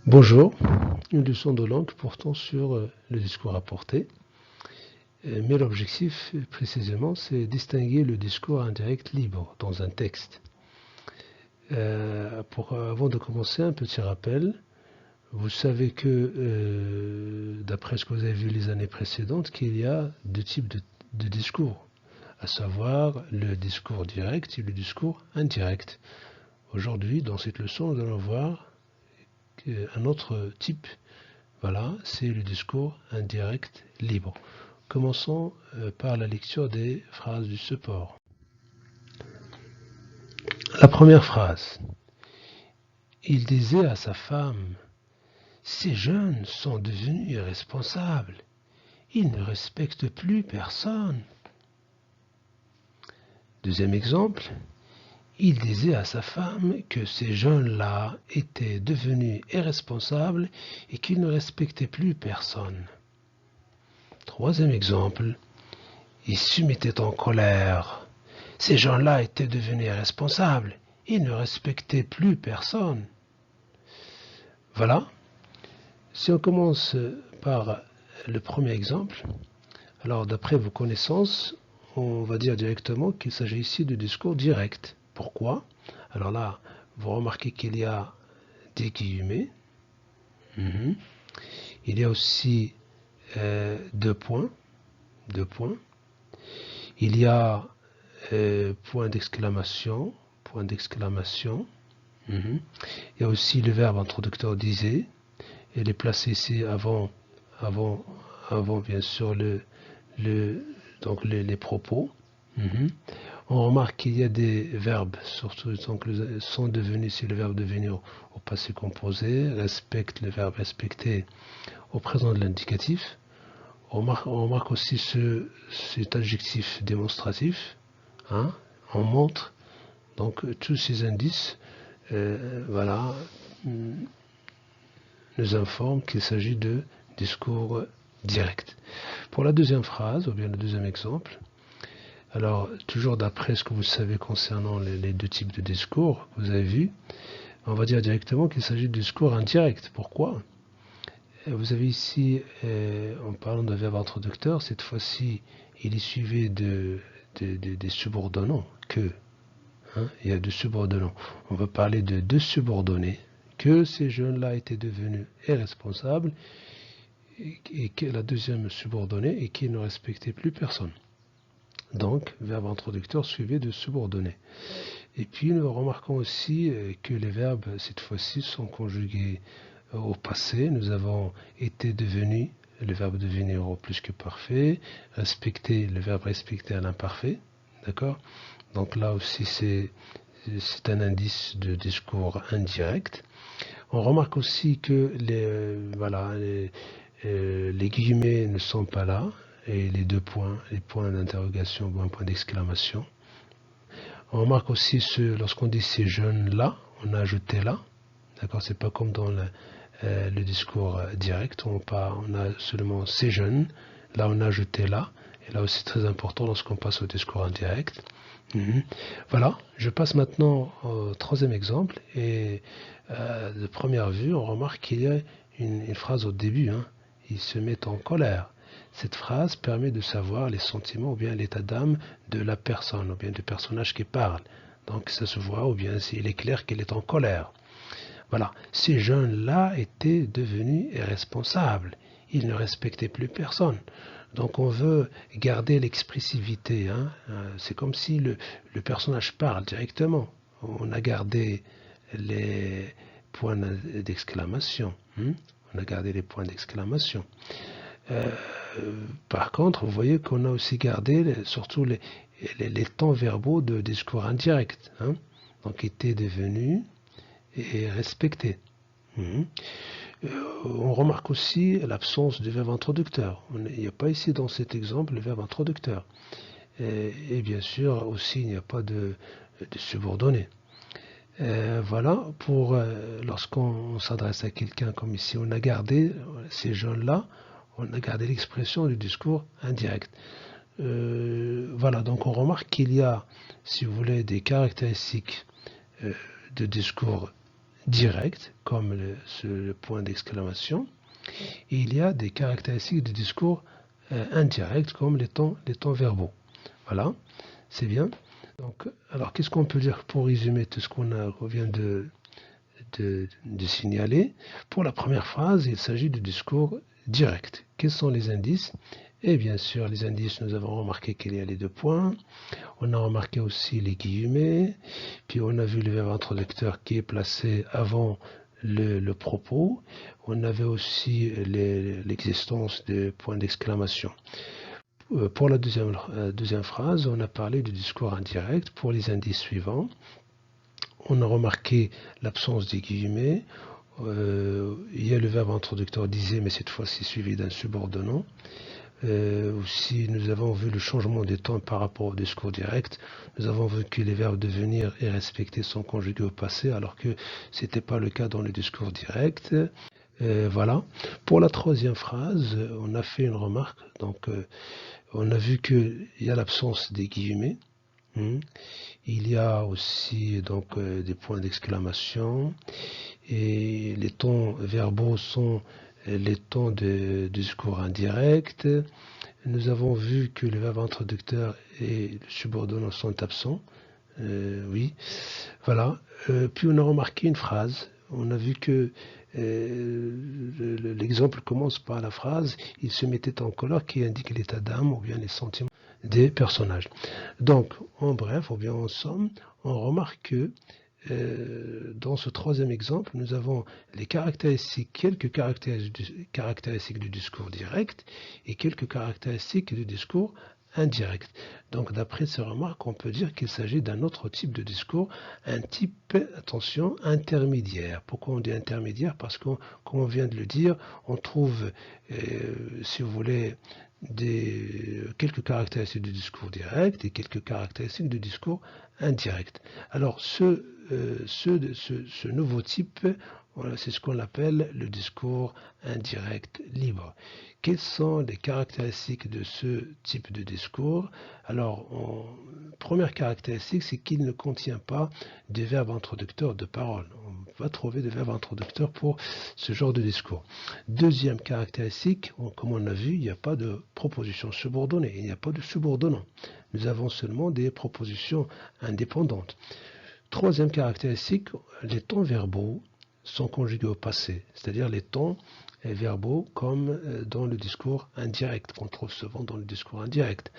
Bonjour, une leçon de langue portant sur le discours rapporté. Mais l'objectif, précisément, c'est distinguer le discours indirect libre dans un texte. Avant de commencer, un petit rappel. Vous savez que, d'après ce que vous avez vu les années précédentes, qu'il y a deux types de discours, à savoir le discours direct et le discours indirect. Aujourd'hui, dans cette leçon, nous allons voir un autre type. Voilà, c'est le discours indirect libre. Commençons par la lecture des phrases du support. La première phrase. Il disait à sa femme, « Ces jeunes sont devenus irresponsables. Ils ne respectent plus personne. » Deuxième exemple. Il disait à sa femme que ces jeunes-là étaient devenus irresponsables et qu'ils ne respectaient plus personne. Troisième exemple. Il se mettait en colère. Ces gens-là étaient devenus irresponsables. Ils ne respectaient plus personne. Voilà. Si on commence par le premier exemple, alors d'après vos connaissances, on va dire directement qu'il s'agit ici de discours direct. Pourquoi? Alors là, vous remarquez qu'il y a des guillemets. Il y a aussi deux points. Il y a point d'exclamation. Il y a aussi le verbe introducteur disait. Il est placé ici avant bien sûr donc les propos. On remarque qu'il y a des verbes, surtout donc, sont devenus, c'est le verbe devenir au passé composé, respecte le verbe respecter au présent de l'indicatif. On remarque aussi cet adjectif démonstratif. On montre donc tous ces indices, voilà, nous informent qu'il s'agit de discours direct. Pour la deuxième phrase, ou bien le deuxième exemple, alors toujours d'après ce que vous savez concernant les deux types de discours, vous avez vu, on va dire directement qu'il s'agit de discours indirect. Pourquoi? Vous avez ici, en parlant de verbe introducteur, cette fois-ci, il est suivi des subordonnants, que. Il y a deux subordonnants. On va parler de deux subordonnés, que ces jeunes-là étaient devenus irresponsables, et que la deuxième subordonnée, et qui ne respectait plus personne. Donc, verbe introducteur suivi de subordonné. Et puis, nous remarquons aussi que les verbes, cette fois-ci, sont conjugués au passé. Nous avons été devenus, le verbe devenir au plus que parfait, respecter, le verbe respecter à l'imparfait. D'accord? Donc là aussi, c'est un indice de discours indirect. On remarque aussi que les guillemets ne sont pas là, et les deux points, les points d'interrogation ou un point d'exclamation. On remarque aussi lorsqu'on dit ces jeunes-là, on a ajouté là. D'accord, c'est pas comme dans le discours direct, on a seulement ces jeunes, là on a ajouté là, et là aussi très important lorsqu'on passe au discours indirect. Voilà, je passe maintenant au troisième exemple, et de première vue, on remarque qu'il y a une phrase au début, il se met en colère. Cette phrase permet de savoir les sentiments ou bien l'état d'âme de la personne, ou bien du personnage qui parle. Donc ça se voit, ou bien il est clair qu'elle est en colère. Voilà, ces jeunes-là étaient devenus irresponsables. Ils ne respectaient plus personne. Donc on veut garder l'expressivité. C'est comme si le personnage parle directement. On a gardé les points d'exclamation. On a gardé les points d'exclamation. Par contre, vous voyez qu'on a aussi gardé surtout les temps verbaux de discours indirect. Donc étaient devenus et respectés. On remarque aussi l'absence du verbe introducteur. Il n'y a pas ici dans cet exemple le verbe introducteur. Et bien sûr aussi il n'y a pas de subordonné. Voilà, pour lorsqu'on s'adresse à quelqu'un comme ici, on a gardé ces jeunes-là, on a gardé l'expression du discours indirect. Voilà, donc on remarque qu'il y a, si vous voulez, des caractéristiques de discours directs, comme le point d'exclamation, et il y a des caractéristiques du discours indirects, comme les temps verbaux. Voilà, c'est bien. Donc, alors, qu'est-ce qu'on peut dire pour résumer tout ce qu'on vient de signaler? Pour la première phrase, il s'agit du discours direct. Quels sont les indices? Et bien sûr, les indices, nous avons remarqué qu'il y a les deux points. On a remarqué aussi les guillemets. Puis on a vu le verbe introducteur qui est placé avant le propos. On avait aussi l'existence des points d'exclamation. Pour la deuxième phrase, on a parlé du discours indirect. Pour les indices suivants, on a remarqué l'absence des guillemets. Il y a le verbe introducteur disait, mais cette fois-ci suivi d'un subordonnant. Aussi, nous avons vu le changement des temps par rapport au discours direct. Nous avons vu que les verbes devenir et respecter sont conjugués au passé, alors que ce n'était pas le cas dans le discours direct. Voilà. Pour la troisième phrase, on a fait une remarque. Donc, on a vu qu'il y a l'absence des guillemets. Il y a aussi donc des points d'exclamation. Et les temps verbaux sont les temps de discours indirect. Nous avons vu que le verbe introducteur et le subordonnant sont absents. Oui, voilà. Puis on a remarqué une phrase. On a vu que l'exemple commence par la phrase « Il se mettait en colère » qui indique l'état d'âme ou bien les sentiments des personnages. Donc, en bref, ou bien en somme, on remarque que dans ce troisième exemple, nous avons les caractéristiques, quelques caractéristiques du discours direct et quelques caractéristiques du discours indirect. Donc, d'après ces remarques, on peut dire qu'il s'agit d'un autre type de discours, un type, attention, intermédiaire. Pourquoi on dit intermédiaire? Parce que, comme on vient de le dire, on trouve, si vous voulez, quelques caractéristiques du discours direct et quelques caractéristiques du discours indirect. Alors, ce nouveau type, voilà, c'est ce qu'on appelle le discours indirect libre. Quelles sont les caractéristiques de ce type de discours? Alors, première caractéristique, c'est qu'il ne contient pas de verbe introducteur de parole. On va trouver des verbes introducteurs pour ce genre de discours. Deuxième caractéristique, comme on a vu, il n'y a pas de proposition subordonnée, il n'y a pas de subordonnant. Nous avons seulement des propositions indépendantes. Troisième caractéristique, les temps verbaux sont conjugués au passé, c'est-à-dire les temps verbaux comme dans le discours indirect, qu'on trouve souvent dans le discours indirect.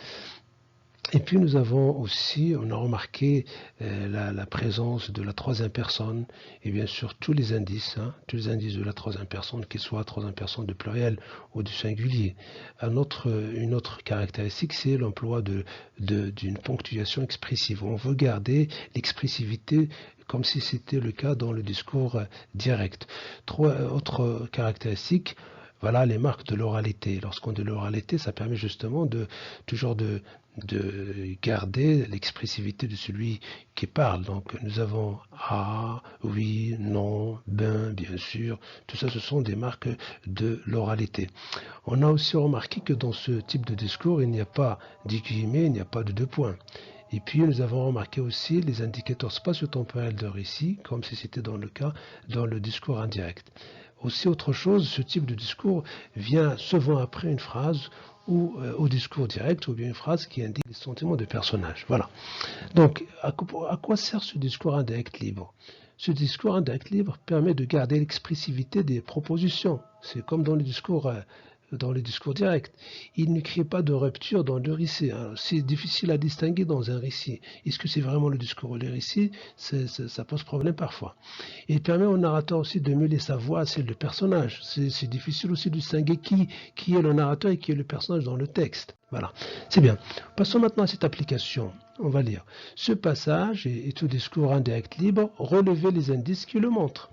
Et puis nous avons aussi, on a remarqué la présence de la troisième personne et bien sûr tous les indices de la troisième personne, qu'ils soient troisième personne de pluriel ou du singulier. Une autre caractéristique, c'est l'emploi d'une ponctuation expressive. On veut garder l'expressivité comme si c'était le cas dans le discours direct. Autre caractéristique, voilà les marques de l'oralité. Lorsqu'on dit l'oralité, ça permet justement toujours de garder l'expressivité de celui qui parle. Donc nous avons ah, oui, non, ben, bien sûr. Tout ça, ce sont des marques de l'oralité. On a aussi remarqué que dans ce type de discours, il n'y a pas de guillemets, il n'y a pas de deux points. Et puis nous avons remarqué aussi les indicateurs spatio-temporels de récit, comme si c'était dans le cas dans le discours indirect. Aussi autre chose, ce type de discours vient souvent après une phrase ou au discours direct, ou bien une phrase qui indique les sentiments de personnage. Voilà. Donc, à quoi sert ce discours indirect libre? Ce discours indirect libre permet de garder l'expressivité des propositions. C'est comme dans le discours direct. Il ne crée pas de rupture dans le récit. C'est difficile à distinguer dans un récit. Est-ce que c'est vraiment le discours ou le récit? Ça pose problème parfois. Il permet au narrateur aussi de mêler sa voix à celle du personnage. C'est difficile aussi de distinguer qui est le narrateur et qui est le personnage dans le texte. Voilà, c'est bien. Passons maintenant à cette application. On va lire. Ce passage est au discours indirect libre. Relevez les indices qui le montrent.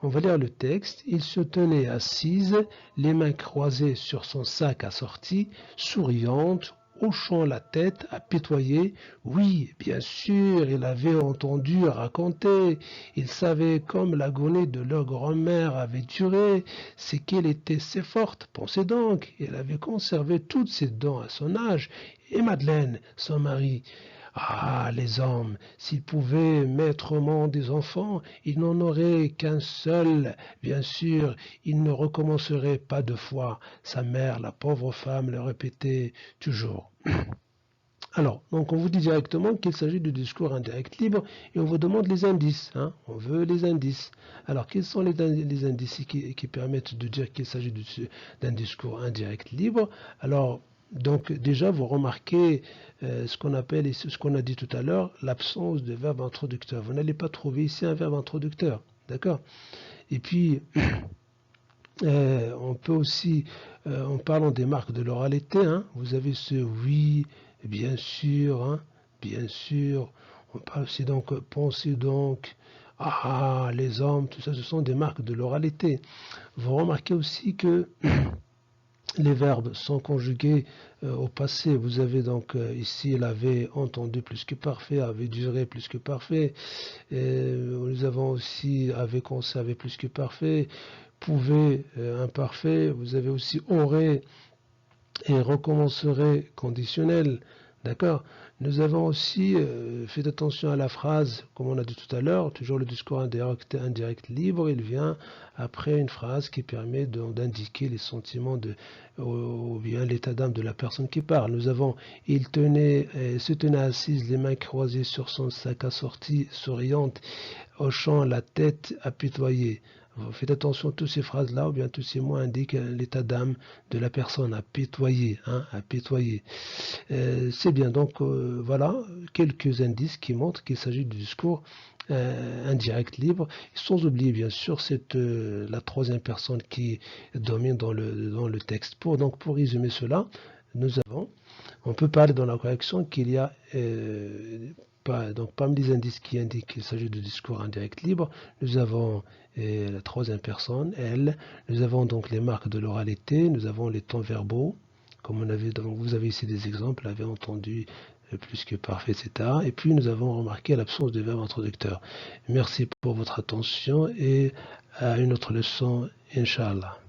On va lire le texte. Il se tenait assise, les mains croisées sur son sac assorti, souriante, hochant la tête, apitoyée. Oui, bien sûr, il avait entendu raconter. Il savait comme l'agonie de leur grand-mère avait duré, c'est qu'elle était si forte. Pensez donc, elle avait conservé toutes ses dents à son âge. Et Madeleine, son mari, Ah, les hommes, s'ils pouvaient mettre au monde des enfants, ils n'en auraient qu'un seul. Bien sûr, ils ne recommenceraient pas deux fois. Sa mère, la pauvre femme, le répétait toujours. Alors, donc on vous dit directement qu'il s'agit de discours indirect libre et on vous demande les indices. Hein, on veut les indices. Alors, quels sont les indices qui permettent de dire qu'il s'agit d'un discours indirect libre? Alors, donc déjà, vous remarquez ce qu'on appelle, et ce qu'on a dit tout à l'heure, l'absence de verbe introducteur. Vous n'allez pas trouver ici un verbe introducteur. D'accord? Et puis, on peut aussi, en parlant des marques de l'oralité, hein, vous avez ce oui, bien sûr, hein, bien sûr. On parle aussi donc, pensez donc, ah, les hommes, tout ça, ce sont des marques de l'oralité. Vous remarquez aussi que les verbes sont conjugués au passé. Vous avez donc ici l'avait entendu plus que parfait, avait duré plus que parfait. Nous avons aussi avait conservé plus que parfait, pouvait imparfait. Vous avez aussi aurait et recommencerait conditionnel. D'accord. Nous avons aussi fait attention à la phrase, comme on a dit tout à l'heure, toujours le discours indirect libre, il vient après une phrase qui permet d'indiquer les sentiments ou bien l'état d'âme de la personne qui parle. Nous avons, il se tenait assise, les mains croisées sur son sac assorti, souriante, hochant la tête apitoyée. Faites attention, toutes ces phrases-là, ou bien tous ces mots indiquent l'état d'âme de la personne, apitoyée, hein, apitoyée. C'est bien, donc voilà quelques indices qui montrent qu'il s'agit du discours indirect libre, sans oublier bien sûr la troisième personne qui domine dans le texte. Pour résumer cela, on peut parler dans la correction qu'il y a donc parmi les indices qui indiquent qu'il s'agit de discours indirect libre, nous avons la troisième personne, elle, nous avons donc les marques de l'oralité, nous avons les temps verbaux, comme vous avez ici des exemples, avait entendu plus que parfait, etc. Et puis nous avons remarqué l'absence de verbe introducteur. Merci pour votre attention et à une autre leçon, Inch'Allah.